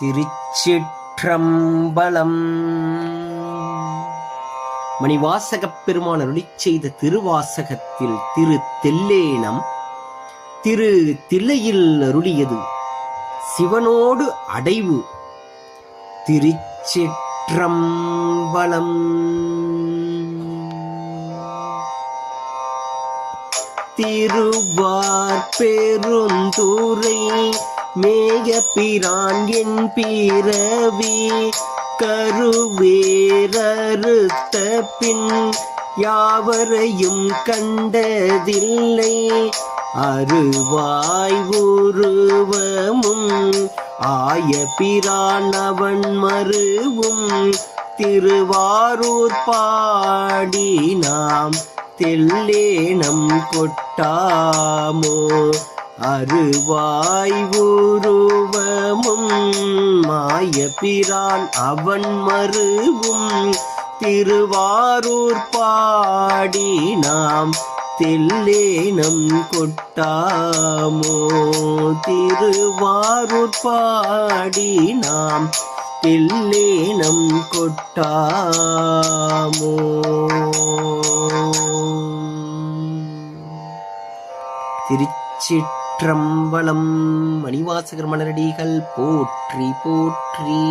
திருச்சிற்றம்பலம். மணிவாசகப் பெருமான் அருளிச் செய்த திருவாசகத்தில் திரு தெல்லேனம் திரு தில்லையில் அருளியது சிவனோடு அடைவு. திருச்சிற்றம்பலம். திருவார் பெருந்துரை மேய பிரான் என் பிறவி கருவேரறுத்த பின் யாவரையும் கண்டதில்லை. அருவாய் உருவமும் ஆய பிரான் அவன் மருவும் திருவாரூர் பாடி நாம் தெல்லேனம் கொட்டாமோ. அருவாய் உருவமும் மாய பிரான் அவன் மருவும் திருவாரூர் பாடி நாம் தெல்லேனம் கொட்டாமோ. திருவாரூர் பாடி நாம் தெல்லேனம் கொட்டாமோ. திருச்சிற்றம்பலம். மணிவாசகர் மலரடிகள் போற்றி போற்றி.